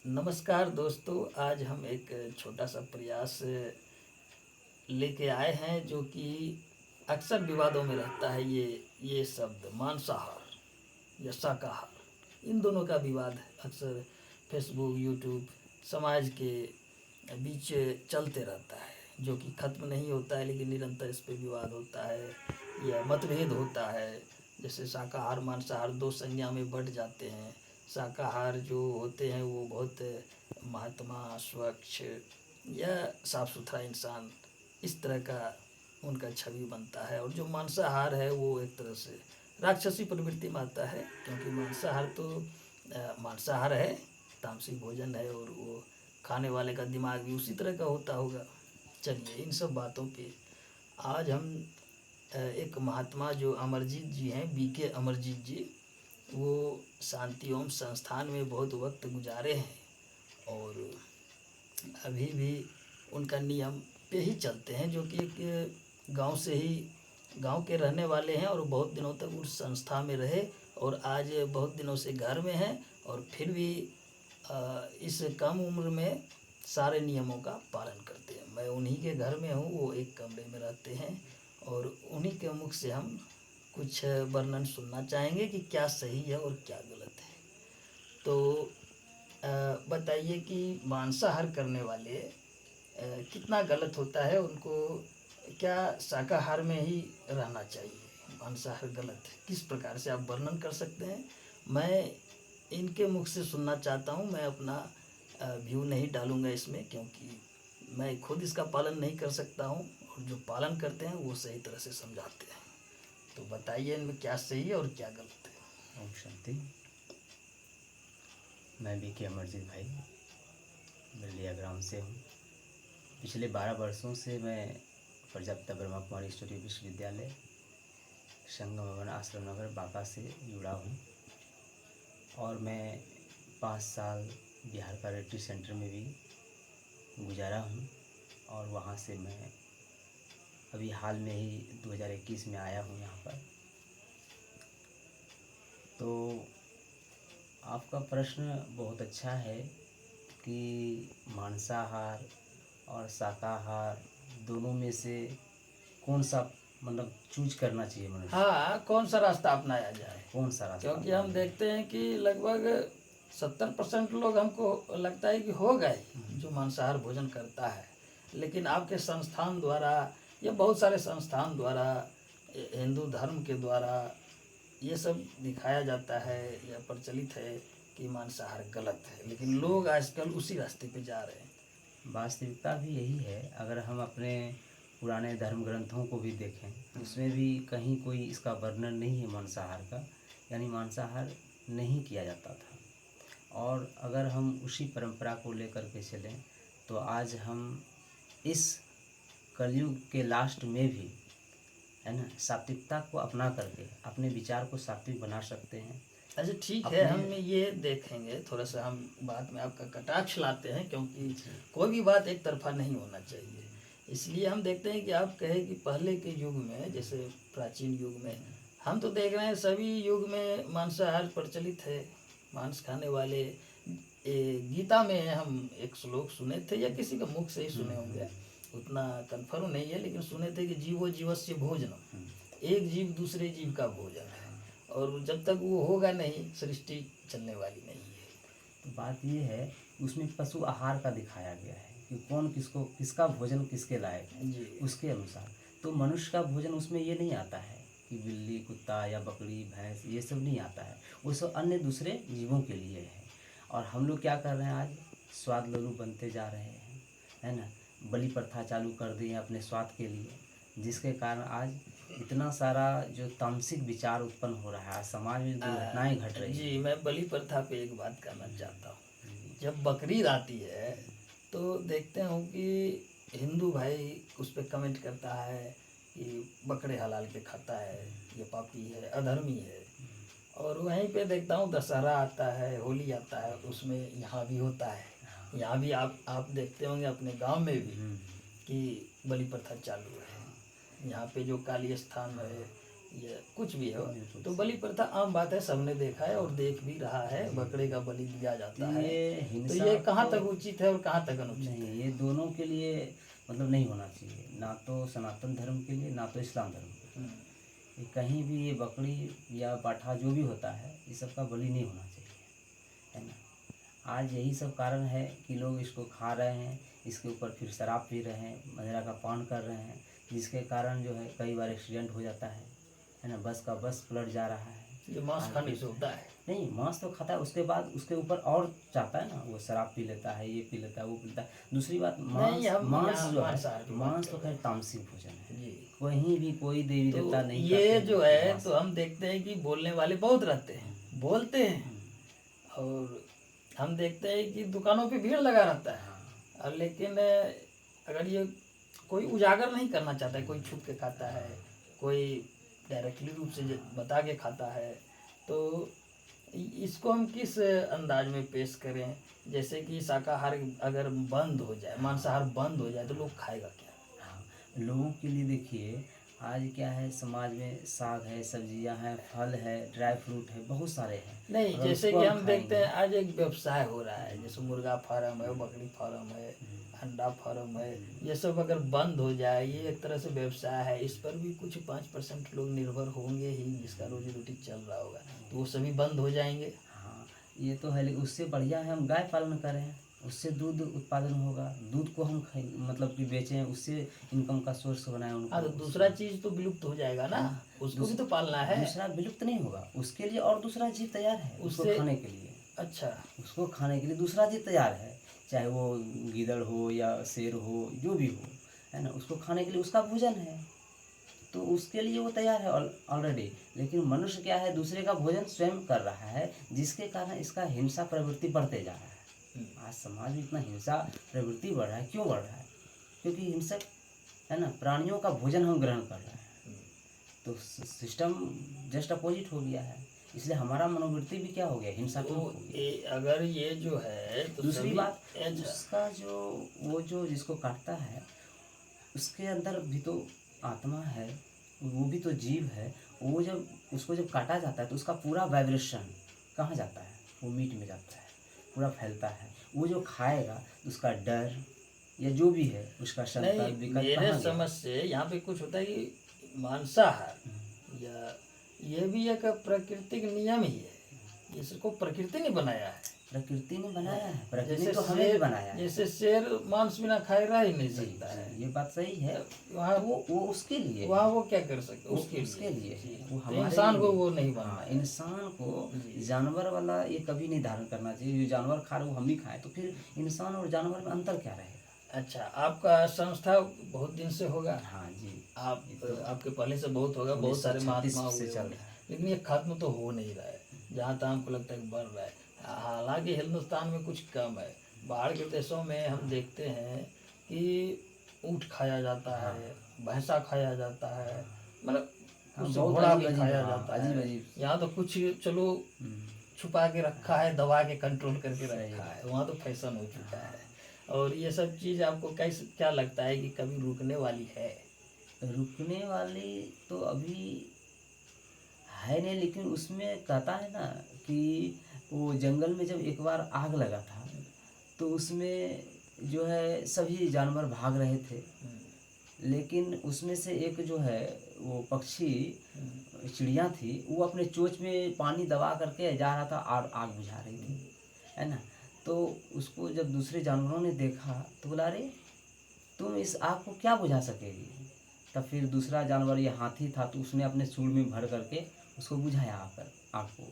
नमस्कार दोस्तों, आज हम एक छोटा सा प्रयास लेके आए हैं जो कि अक्सर विवादों में रहता है। ये शब्द मांसाहार या शाकाहार, इन दोनों का विवाद अक्सर फेसबुक, यूट्यूब, समाज के बीच चलते रहता है, जो कि ख़त्म नहीं होता है, लेकिन निरंतर इस पे विवाद होता है या मतभेद होता है। जैसे शाकाहार मांसाहार दो संज्ञा में बँट जाते हैं। शाकाहार जो होते हैं वो बहुत महात्मा, स्वच्छ या साफ़ सुथरा इंसान, इस तरह का उनका छवि बनता है। और जो मांसाहार है वो एक तरह से राक्षसी प्रवृत्ति में आता है, क्योंकि मांसाहार तो मांसाहार है, तामसिक भोजन है, और वो खाने वाले का दिमाग भी उसी तरह का होता होगा। चलिए, इन सब बातों पे आज हम एक महात्मा जो अमरजीत जी हैं, बीके अमरजीत जी, वो शांति ओम संस्थान में बहुत वक्त गुजारे हैं और अभी भी उनका नियम पे ही चलते हैं, जो कि एक गांव से ही गांव के रहने वाले हैं और बहुत दिनों तक उस संस्था में रहे और आज बहुत दिनों से घर में हैं और फिर भी इस कम उम्र में सारे नियमों का पालन करते हैं। मैं उन्हीं के घर में हूँ, वो एक कमरे में रहते हैं और उन्हीं के मुख से हम कुछ वर्णन सुनना चाहेंगे कि क्या सही है और क्या गलत है। तो बताइए कि मांसाहार करने वाले कितना गलत होता है, उनको क्या शाकाहार में ही रहना चाहिए? मांसाहार गलत है, किस प्रकार से आप वर्णन कर सकते हैं? मैं इनके मुख से सुनना चाहता हूँ। मैं अपना व्यू नहीं डालूँगा इसमें, क्योंकि मैं खुद इसका पालन नहीं कर सकता हूँ और जो पालन करते हैं वो सही तरह से समझाते हैं। तो बताइए इनमें क्या सही है और क्या गलत है। ओम शांति। मैं बीके अमरजीत भाई बलिया ग्राम से हूँ। पिछले 12 वर्षों से मैं प्रजापिता ब्रह्मा कुमारी ईश्वरीय विश्वविद्यालय संगम भवन आश्रम नगर बांका से जुड़ा हूँ और मैं 5 साल बिहार का रेट्री सेंटर में भी गुजारा हूँ और वहाँ से मैं अभी हाल में ही 2021 में आया हूँ यहाँ पर। तो आपका प्रश्न बहुत अच्छा है कि मांसाहार और शाकाहार दोनों में से कौन सा मतलब चूज करना चाहिए मनुष्य, हाँ, कौन सा रास्ता अपनाया जाए? कौन सा रास्ता क्योंकि अपनाना हम है। देखते हैं कि लगभग 70% लोग, हमको लगता है कि हो गए जो मांसाहार भोजन करता है, लेकिन आपके संस्थान द्वारा या बहुत सारे संस्थान द्वारा, हिंदू धर्म के द्वारा ये सब दिखाया जाता है या प्रचलित है कि मांसाहार गलत है, लेकिन लोग आजकल उसी रास्ते पे जा रहे हैं। वास्तविकता भी यही है। अगर हम अपने पुराने धर्म ग्रंथों को भी देखें, उसमें भी कहीं कोई इसका वर्णन नहीं है मांसाहार का, यानी मांसाहार नहीं किया जाता था। और अगर हम उसी परंपरा को लेकर के चलें तो आज हम इस कलयुग के लास्ट में भी, है ना, सात्विकता को अपना करके अपने विचार को सात्विक बना सकते हैं। अच्छा, ठीक है, अपने हम ये देखेंगे। थोड़ा सा हम बात में आपका कटाक्ष लाते हैं, क्योंकि कोई भी बात एक तरफा नहीं होना चाहिए। इसलिए हम देखते हैं कि आप कहे कि पहले के युग में, जैसे प्राचीन युग में, हम तो देख रहे हैं सभी युग में मांसाहार प्रचलित है। मांस खाने वाले, गीता में हम एक श्लोक सुने थे या किसी के मुख से ही सुने होंगे, उतना कन्फर्म नहीं है, लेकिन सुने थे कि जीवो जीवस्य भोजनम, एक जीव दूसरे जीव का भोजन है, और जब तक वो होगा नहीं, सृष्टि चलने वाली नहीं है। तो बात ये है, उसमें पशु आहार का दिखाया गया है कि कौन किसको, किसका भोजन किसके लायक है, जी। उसके अनुसार। तो मनुष्य का भोजन उसमें ये नहीं आता है कि बिल्ली, कुत्ता या बकरी, भैंस, ये सब नहीं आता है। वो सब अन्य दूसरे जीवों के लिए है। और हम लोग क्या कर रहे हैं, आज स्वाद लोलु बनते जा रहे हैं, है ना। बलि प्रथा चालू कर दी है अपने स्वाद के लिए, जिसके कारण आज इतना सारा जो तामसिक विचार उत्पन्न हो रहा है, आज समाज में दुर्घटनाएं घट रही जी, हैं। मैं बलि प्रथा पे एक बात करना चाहता हूँ। जब बकरीद आती है तो देखते हूँ कि हिंदू भाई उस पर कमेंट करता है कि बकरे हलाल के खाता है, ये पापी है, अधर्मी है। और वहीं पे देखता हूँ दशहरा आता है, होली आता है, उसमें यहाँ भी होता है। यहाँ भी आप देखते होंगे अपने गांव में भी कि बलि प्रथा चालू है। यहाँ पे जो काली स्थान है, या कुछ भी हो, बिल्कुल तो बलि प्रथा आम बात है, सबने देखा है और देख भी रहा है, बकरे का बलि दिया जाता है। ये तो हिंसा ये कहाँ तो तक उचित है और कहाँ तक अनुचित है? नहीं, ये दोनों के लिए मतलब नहीं होना चाहिए, ना तो सनातन धर्म के लिए ना तो इस्लाम धर्म के हम्म, लिए। ये कहीं भी ये बकरी या पाठा जो भी होता है ये सब का बलि नहीं होना चाहिए, है ना। आज यही सब कारण है कि लोग इसको खा रहे हैं, इसके ऊपर फिर शराब पी रहे हैं, मदिरा का पान कर रहे हैं, जिसके कारण जो है कई बार एक्सीडेंट हो जाता है ना। बस का बस पलट जा रहा है। ये मांस आज खाने फिर से होता है। नहीं, मांस तो खाता है, उसके बाद उसके ऊपर और चाहता है ना, वो शराब पी लेता है, ये पी लेता है, वो पी लेता है। दूसरी बात, नहीं, मांस हम मांस यहाँ जो है, मांसाहार की बात मांस कर तो रहे खैर तामसिक भोजन है। हैं। जी। कहीं भी कोई देवी तो देवता नहीं ये करते हैं जो कि है, मांस। तो हम देखते हैं कि बोलने वाले बहुत रहते हैं, बोलते हैं, और हम देखते हैं कि दुकानों पे भीड़ लगा रहता है। हाँ, और लेकिन अगर ये कोई उजागर नहीं करना चाहता है, कोई छुप के खाता है, कोई डायरेक्टली रूप से बता के खाता है, तो इसको हम किस अंदाज में पेश करें? जैसे कि शाकाहार अगर बंद हो जाए, मांसाहार बंद हो जाए, तो लोग खाएगा क्या? हाँ, लोगों के लिए देखिए, आज क्या है, समाज में साग है, सब्जियां हैं, फल है, ड्राई फ्रूट है, बहुत सारे हैं। नहीं, अगर जैसे उसको कि हम हम देखते खाएंगे, हैं आज एक व्यवसाय हो रहा है, जैसे मुर्गा फार्म है, बकरी फार्म है, अंडा फार्म है, ये सब अगर बंद हो जाए, ये एक तरह से व्यवसाय है, इस पर भी कुछ 5% लोग निर्भर होंगे ही, जिसका रोजी रोटी चल रहा होगा, तो वो सभी बंद हो जाएंगे। हाँ, ये तो है, लेकिन उससे बढ़िया है हम गाय पालन करें, उससे दूध उत्पादन होगा, दूध को हम खाएं, मतलब कि बेचें, उससे इनकम का सोर्स बनाएं उनको। हाँ, तो दूसरा चीज तो विलुप्त हो जाएगा ना, उसको भी तो पालना है। दूसरा विलुप्त नहीं होगा, उसके लिए और दूसरा जीव तैयार है, उसको उससे खाने के लिए। अच्छा, उसको खाने के लिए दूसरा जीव तैयार है, चाहे वो गीदड़ हो या शेर हो, जो भी हो, है ना, उसको खाने के लिए उसका भोजन है, तो उसके लिए वो तैयार है ऑलरेडी। लेकिन मनुष्य क्या है, दूसरे का भोजन स्वयं कर रहा है, जिसके कारण इसका हिंसा प्रवृत्ति बढ़ते जा रहा है। आज समाज में इतना हिंसा प्रवृत्ति बढ़ रहा है, क्यों बढ़ रहा है? क्योंकि हिंसक, है ना, प्राणियों का भोजन हम ग्रहण कर रहे हैं, तो सिस्टम जस्ट अपोजिट हो गया है। इसलिए हमारा मनोवृत्ति भी क्या हो गया, हिंसात्मक तो हो गया। अगर ये जो है तो दूसरी सभी बात, अच्छा, उसका जो वो जो जिसको काटता है, उसके अंदर भी तो आत्मा है, वो भी तो जीव है। वो जब उसको जब काटा जाता है तो उसका पूरा वाइब्रेशन कहाँ जाता है, वो मीट में जाता है, पूरा फैलता है। वो जो खाएगा तो उसका डर या जो भी है, उसका नहीं, संकल्प विकल्प मेरे कहाँ गया? समझ से यहाँ पे कुछ होता है कि मांसाहार या ये भी एक प्राकृतिक नियम ही है, इसको प्रकृति ने बनाया है। प्रकृति ने बनाया है, प्रकृति जैसे ने तो हमें भी शेर, बनाया है। जैसे शेर मांस बिना खाए रह ही नहीं जी सकता है। जी, ये बात सही है। वहाँ तो वो उसके लिए, वहाँ वो क्या कर सकते, वो उसके उसके लिए जी। वो तो हमारे इंसान लिए को नहीं। वो नहीं बनना हाँ, है। इंसान को जी। जानवर वाला ये कभी नहीं धारण करना चाहिए। जो जानवर खा रहे वो हम भी खाएं, तो फिर इंसान और जानवर में अंतर क्या रहेगा? अच्छा, आपका संस्था बहुत दिन से होगा, हाँ जी, आप ये तो आपके पहले से बहुत होगा, बहुत सारे 1936 महात्मा से हुए चल होंगे, रहा है। लेकिन ये खत्म तो हो नहीं रहा है, जहाँ तक हमको लगता है कि बढ़ रहा है। हालांकि हिंदुस्तान में कुछ कम है, बाहर के देशों में हम देखते हैं कि ऊँट खाया जाता है, भैंसा खाया जाता है, मतलब हाँ, कुछ बहुत घोड़ा अजीब भी अजीब, खाया हाँ, जाता अजीब है। अजीब। यहाँ तो कुछ चलो हम्म, छुपा के रखा है, दबा के कंट्रोल करके सही रखा बात। है, वहाँ तो फैशन हो चुका है। और ये सब चीज़ आपको कैसे क्या लगता है कि कभी रुकने वाली है? रुकने वाली तो अभी है नहीं, लेकिन उसमें कहता है ना कि वो जंगल में जब एक बार आग लगा था, तो उसमें जो है सभी जानवर भाग रहे थे, लेकिन उसमें से एक जो है वो पक्षी, चिड़िया थी, वो अपने चोंच में पानी दबा करके जा रहा था और आग बुझा रही थी, है ना। तो उसको जब दूसरे जानवरों ने देखा तो बोला, अरे तुम इस आग को क्या बुझा सकेगी? तब फिर दूसरा जानवर, ये हाथी था, तो उसने अपने सूंड में भर करके उसको बुझाया आग को।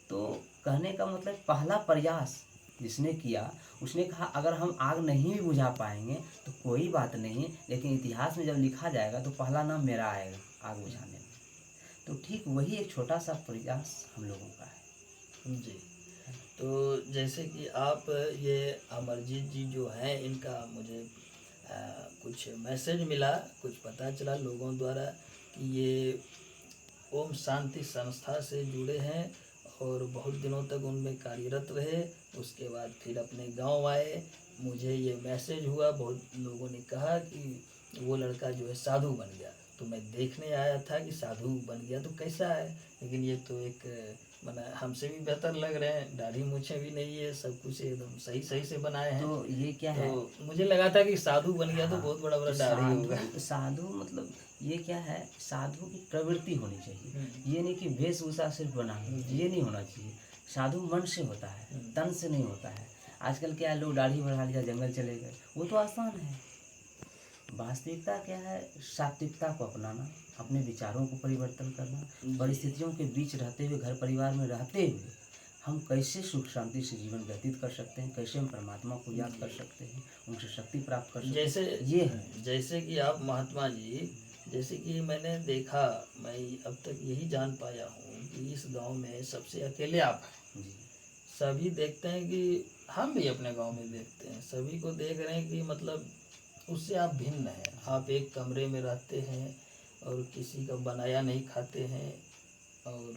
तो कहने का मतलब, पहला प्रयास जिसने किया, उसने कहा अगर हम आग नहीं भी बुझा पाएंगे तो कोई बात नहीं, लेकिन इतिहास में जब लिखा जाएगा तो पहला नाम मेरा आएगा आग बुझाने में। तो ठीक वही एक छोटा सा प्रयास हम लोगों का है। जी। तो जैसे कि आप ये अमरजीत जी जो हैं, इनका मुझे कुछ मैसेज मिला, कुछ पता चला लोगों द्वारा कि ये ओम शांति संस्था से जुड़े हैं और बहुत दिनों तक उनमें कार्यरत रहे, उसके बाद फिर अपने गांव आए। मुझे ये मैसेज हुआ, बहुत लोगों ने कहा कि वो लड़का जो है साधु बन गया। तो मैं देखने आया था कि साधु बन गया तो कैसा है, लेकिन ये तो एक माना हमसे भी बेहतर लग रहे हैं, दाढ़ी मूछें भी नहीं है, सब कुछ एकदम सही सही से बनाए हैं। तो ये क्या है, तो मुझे लगा था कि साधु बन गया तो हाँ, बहुत बड़ा बड़ा तो दाढ़ी होगा। साधु साधु मतलब ये क्या है, साधु की प्रवृत्ति होनी चाहिए। हम्म, ये नहीं कि वेशभूषा सिर्फ बनाना, ये नहीं होना चाहिए। साधु मन से होता है, तन से नहीं होता है। आजकल क्या है, लोग दाढ़ी बढ़ा लिया, जंगल चले गए, वो तो आसान है। वास्तविकता क्या है, सात्विकता को अपनाना, अपने विचारों को परिवर्तन करना, परिस्थितियों के बीच रहते हुए, घर परिवार में रहते हुए हम कैसे सुख शांति से जीवन व्यतीत कर सकते हैं, कैसे हम परमात्मा को याद कर सकते हैं, उनसे शक्ति प्राप्त कर सकते जैसे हैं, ये है। जैसे कि आप महात्मा जी, जैसे कि मैंने देखा, मैं अब तक यही जान पाया हूँ कि इस गांव में सबसे अकेले आप हैं। जी सभी देखते हैं कि हम भी अपने गांव में देखते हैं, सभी को देख रहे हैं कि मतलब उससे आप भिन्न हैं। आप एक कमरे में रहते हैं और किसी का बनाया नहीं खाते हैं और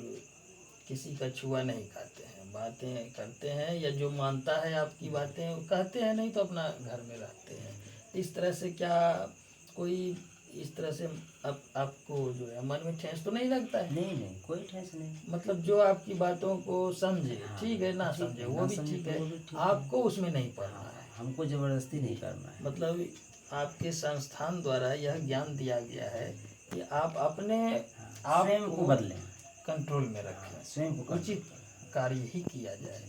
किसी का छुआ नहीं खाते हैं, बातें करते हैं या जो मानता है आपकी बातें वो कहते हैं, नहीं तो अपना घर में रहते हैं। इस तरह से क्या कोई इस तरह से आपको जो है मन में ठेस तो नहीं लगता है? नहीं नहीं, कोई ठेस नहीं। मतलब जो आपकी बातों को समझे हाँ, ठीक है, ना ठीक समझे है, वो ना भी समझे ठीक तो है, वो भी ठीक है। आपको उसमें नहीं पड़ना हाँ, है। हमको जबरदस्ती नहीं करना है। मतलब आपके संस्थान द्वारा यह ज्ञान दिया गया है कि आप अपने आप स्वयं को बदलें, कंट्रोल में रखें, हाँ, स्वयं को उचित कंट्रोल करें। कार्य ही किया जाए।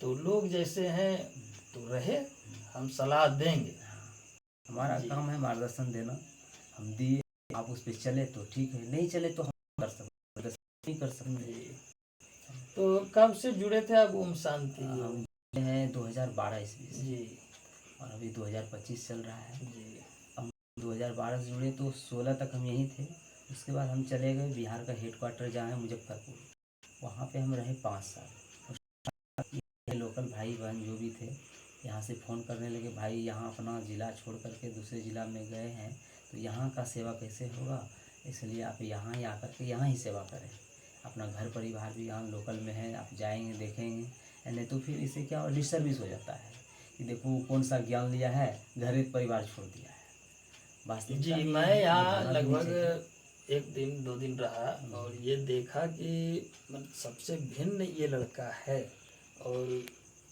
तो लोग जैसे हैं तो रहे, हम सलाह देंगे। हमारा जी काम है मार्गदर्शन देना, हम दिए, आप उस पर चले तो ठीक है, नहीं चले तो हम कर सकते, नहीं कर सकते। जी। तो कब से जुड़े थे आप ओम शांति हम योग? जुड़े हैं 2012 ईस्वी से, जी और अभी 2025 चल रहा है। जी 2012 से जुड़े तो 16 तक हम यहीं थे। उसके बाद हम चले गए बिहार का हेडक्वार्टर जहाँ है मुजफ्फरपुर, वहाँ पे हम रहे 5 साल। ये लोकल भाई बहन जो भी थे यहाँ से फ़ोन करने लगे, भाई यहाँ अपना ज़िला छोड़ करके दूसरे ज़िला में गए हैं तो यहाँ का सेवा कैसे होगा, इसलिए आप यहाँ ही आकर के यहाँ ही सेवा करें। अपना घर परिवार भी यहाँ लोकल में है, आप जाएंगे देखेंगे, नहीं तो फिर इससे क्या डिसर्विस हो जाता है कि देखो कौन सा ज्ञान लिया है, घर परिवार छोड़ दिया है। वास्तविकता जी। में मैं ये यहाँ भावना भी नहीं चाहिए। लगभग एक दिन 2 दिन रहा और ये देखा कि सबसे भिन्न ये लड़का है और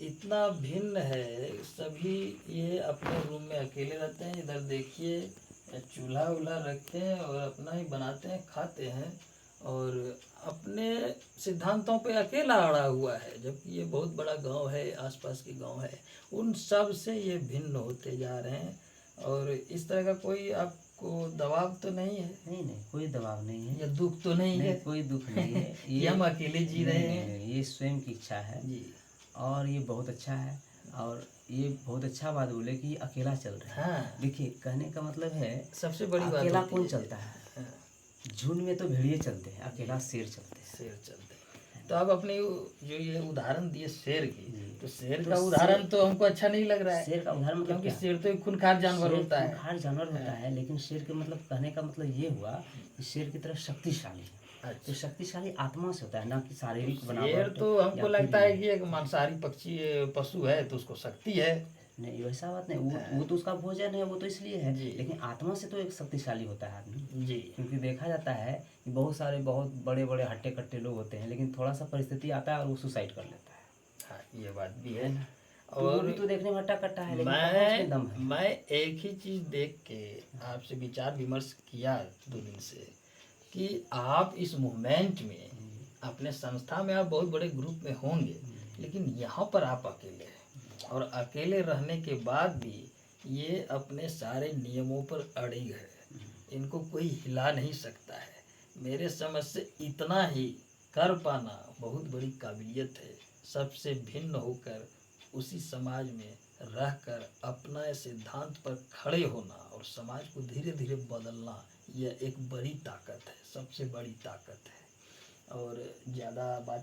इतना भिन्न है। सभी ये अपने रूम में अकेले रहते हैं, इधर देखिए चूल्हा वूल्हा रखे हैं और अपना ही बनाते हैं, खाते हैं और अपने सिद्धांतों पे अकेला अड़ा हुआ है, जबकि ये बहुत बड़ा गांव है, आसपास के गांव है, उन सब से ये भिन्न होते जा रहे हैं। और इस तरह का कोई आपको दबाव तो नहीं है? नहीं नहीं, कोई दबाव नहीं है, या दुख तो नहीं नहीं है कोई दुख नहीं है। कि हम अकेले जी रहे नहीं, हैं? नहीं, ये स्वयं की इच्छा है जी और ये बहुत अच्छा है। और ये बहुत अच्छा बात बोले कि ये अकेला चल रहा है। हाँ, देखिए कहने का मतलब है, सबसे बड़ी बात अकेला होती कौन है। चलता है, हाँ, झुंड में तो भेड़िए चलते हैं, अकेला शेर चलते हैं। शेर चलते हैं। तो आप अपने जो ये उदाहरण दिए शेर की, जी। तो शेर तो का उदाहरण तो हमको अच्छा नहीं लग रहा है, शेर का उदाहरण मतलब क्योंकि क्या? शेर तो एक खूंखार जानवर शेर होता है। खूंखार जानवर होता है, लेकिन शेर के मतलब कहने का मतलब ये हुआ कि शेर की तरह शक्तिशाली है। तो अच्छा, शक्तिशाली आत्मा से होता है, ना कि शारीरिक शेर बनावट तो हमको या लगता फिर है कि एक मांसाहारी पक्षी पशु है तो उसको शक्ति है। नहीं, वैसा बात नहीं। वो तो उसका भोजन है, वो तो इसलिए है, जी। लेकिन आत्मा से तो एक शक्तिशाली होता है आदमी। जी क्योंकि देखा जाता है कि बहुत सारे बहुत बड़े बड़े हट्टे कट्टे लोग होते हैं, लेकिन थोड़ा सा परिस्थिति आता है और वो सुसाइड कर लेता है। हाँ, ये बात भी है। है ना? तो वो और भी तो देखने में हट्टा कट्टा है, लेकिन कहाँ उसमें दम है। मैं एक ही चीज़ देख के आपसे विचार विमर्श किया 2 दिन से कि आप इस मूवमेंट में, अपने संस्था में आप बहुत बड़े ग्रुप में होंगे, लेकिन यहाँ पर आप अकेले हैं और अकेले रहने के बाद भी ये अपने सारे नियमों पर अड़िग है, इनको कोई हिला नहीं सकता है। मेरे समझ से इतना ही कर पाना बहुत बड़ी काबिलियत है। सबसे भिन्न होकर उसी समाज में रहकर अपना सिद्धांत पर खड़े होना और समाज को धीरे धीरे बदलना, यह एक बड़ी ताकत है, सबसे बड़ी ताकत है। और ज़्यादा बात